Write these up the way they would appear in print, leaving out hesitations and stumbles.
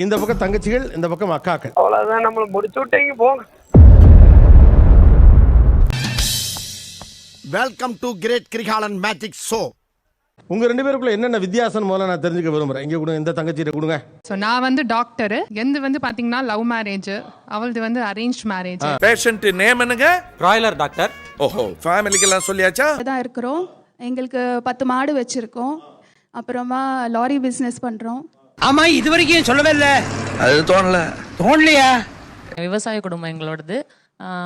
இந்த பக்கம் தங்கச்சிகள், இந்த பக்கம் அக்காக்கள். அவ்வளவுதான், நம்மள முடிச்சு விட்டீங்க போங்க. Welcome to great Kirikalan magic show. உங்க ரெண்டு பேருக்குள்ள என்னென்ன வித்தியாசம் முதல்ல நான் தெரிஞ்சுக்க விரும்புறேன். இங்க கொடுங்க, இந்த தங்கச்சிட்ட கொடுங்க. ஸோ நான் வந்து டாக்டர், எந்த வந்து பாத்தீங்கன்னா லவ் மேரேஜ், அவளது வந்து அரேஞ்ச் மேரேஜ். பேஷண்ட் நேம் என்னங்க? ராயலர் டாக்டர். ஓஹோ, ஃபேமிலிக்கெல்லாம் சொல்லியாச்சா? தான் இருக்கிறோம். எங்களுக்கு 10 மாடு வச்சிருக்கோம். அப்புறமா லாரி பிசினஸ் பண்றோம். ஆமா, இது வரைக்கும் சொல்லவே இல்ல. அது தோணலையா? விவசாய குடும்பம் எங்களோடது.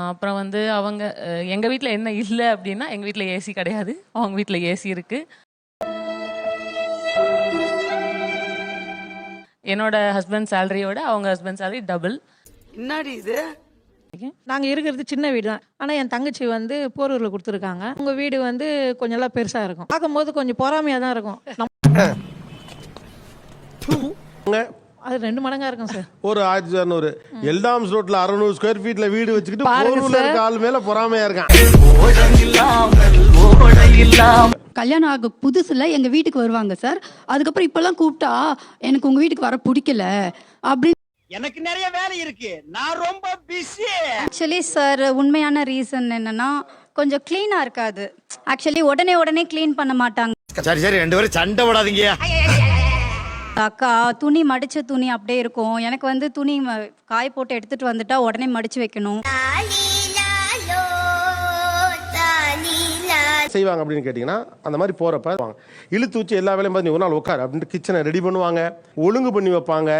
அப்புறம் வந்து அவங்க எங்கள் வீட்டில் என்ன இல்லை அப்படின்னா, எங்கள் வீட்டில் ஏசி கிடையாது, அவங்க வீட்டில் ஏசி இருக்கு. என்னோட ஹஸ்பண்ட் சேலரியோட அவங்க ஹஸ்பண்ட் சேலரி டபுள். என்னடி இது? நாங்கள் இருக்கிறது சின்ன வீடு தான். ஆனால் என் தங்கச்சி வந்து போரூரில் கொடுத்துருக்காங்க. உங்கள் வீடு வந்து கொஞ்சம் எல்லாம் பெருசாக இருக்கும். பார்க்கும்போது கொஞ்சம் பொறாமையாக தான் இருக்கும். அது 2 மடங்கா இருக்கும் சார். ஒரு 1600 எல்டாம்ஸ் ரோட்ல 600 ஸ்கொயர் ஃபீட்ல வீடு வச்சுக்கிட்டு போரூர்ல இருக்க ஆள் மேல பொறாமையா இருக்கான். கல்யாணம் ஆக புதுசுல எங்க வீட்டுக்கு வருவாங்க சார். அதுக்கப்புறம் இப்பெல்லாம் கூப்பிட்டா எனக்கு உங்க வீட்டுக்கு வர பிடிக்கல அப்படின்னு. எனக்கு நிறைய வேலை இருக்கு, நான் ரொம்ப பிஸி. ஆக்சுவலி சார், உண்மையான ரீசன் என்னன்னா கொஞ்சம் கிளீனா இருக்காது. ஆக்சுவலி உடனே கிளீன் பண்ண மாட்டாங்க. சரி 2 பேரும் சண்டை போடாதீங்க. அக்கா, துணி மடிச்ச துணி அப்படியே இருக்கும். எனக்கு வந்து துணி காய போட்டு எடுத்துட்டு வந்துட்டா உடனே மடிச்சு வைக்கணும். செய்வாங்க அப்படின்னு கேட்டீங்கன்னா, அந்த மாதிரி போறப்ப இழுத்து வச்சு எல்லா வேலையும் பார்த்து நீ ஒரு நாள் உட்கார் அப்படின்ட்டு கிச்சனை ரெடி பண்ணுவாங்க, ஒழுங்கு பண்ணி வைப்பாங்க.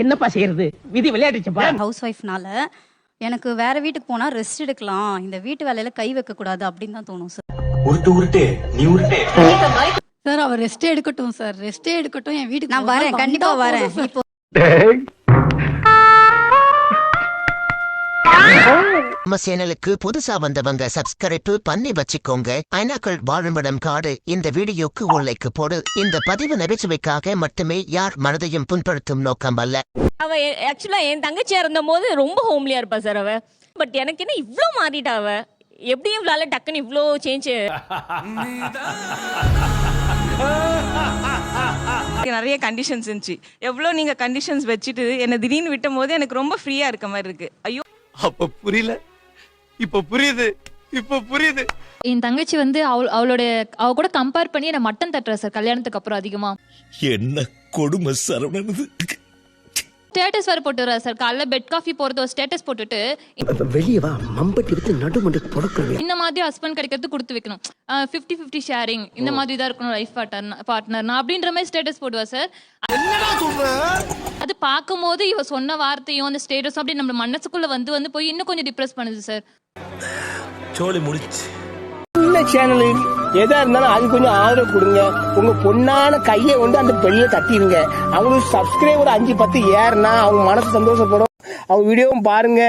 என்னப்பா செய்யறது, விதி விளையாடுச்சுப்பா. ஹவுஸ் ஒய்ஃப்னால எனக்கு வேற வீட்டுக்கு போனா ரெஸ்ட் எடுக்கலாம், இந்த வீட்டு வேலையில கை வைக்க கூடாது அப்படின்னு தான் தோணும் சார். சார் அவர் ரெஸ்ட் எடுக்கட்டும் சார், ரெஸ்டே எடுக்கட்டும். என் வீட்டுக்கு நான் வரேன், கண்டிப்பா வரேன். இப்போ நம்ம சேனலுக்கு புதுசா வந்தவங்க சப்ஸ்கிரைப் பண்ணி வச்சுக்கோங்க. ஐநாக்கள் வாழுமிடம் காடு இந்த வீடியோக்கு ஒரு லைக் போடு. இந்த பதிவு நகைச்சுவைக்காக மட்டுமே, யார் மனதையும் புண்படுத்தும் நோக்கம் அல்ல. அவ ஆக்சுவலா என் தங்கச்சியா இருந்த போது ரொம்ப ஹோம்லியா இருப்பா சார் அவ. பட் எனக்கு என்ன இவ்வளோ மாறிட்டா அவ, எப்படி இவ்வளோ டக்குன்னு இவ்வளோ சேஞ்ச். நிறைய கண்டிஷன்ஸ் இருந்துச்சு. எவ்வளோ நீங்க கண்டிஷன்ஸ் வச்சுட்டு என்ன திடீர்னு விட்டும் போது எனக்கு ரொம்ப ஃப்ரீயா இருக்க மாதிரி இருக்கு. ஐயோ, அப்ப புரியல, இப்ப புரியுது. என் தங்கச்சி வந்து அவ கூட கம்பேர் பண்ணி என்ன மட்டன் தட்டுற சார் கல்யாணத்துக்கு அப்புறம் அதிகமா. என்ன கொடுமை சரவணனது. ஸ்டேட்டஸ் வேறு போட்டுறா சார். காலைல பெட் காஃபி போறது ஒரு ஸ்டேட்டஸ் போட்டுட்டு வெளியே வா, மம்பட்டி எடுத்து நடுமண்டு பொடுக்குறேன். இந்த மாதிரி ஹஸ்பண்ட் கிடைக்கிறது கொடுத்து வைக்கணும், 50-50 ஷேரிங், இந்த மாதிரி தான் இருக்கணும் லைஃப் பார்ட்னர் நான் அப்படின்ற மாதிரி ஸ்டேட்டஸ் போடுவா சார். அது பார்க்கும் போது இவ சொன்ன வார்த்தையும் அந்த ஸ்டேட்டஸும் அப்படி நம்ம மனசுக்குள்ள வந்து போய் இன்னும் கொஞ்சம் டிப்ரெஸ் பண்ணுது சார். சோலி முடிச்சு. சேனல் எதா இருந்தாலும் அது கொஞ்சம் ஆதரவு கொடுங்க. உங்க பொண்ணான கையை வந்து அந்த பெண்ணில தட்டிடுங்க. அவங்களுக்கு சப்ஸ்கிரைபர் 5-10 ஏறுனா அவங்க மனசு சந்தோஷப்படும். அவங்க வீடியோவும் பாருங்க.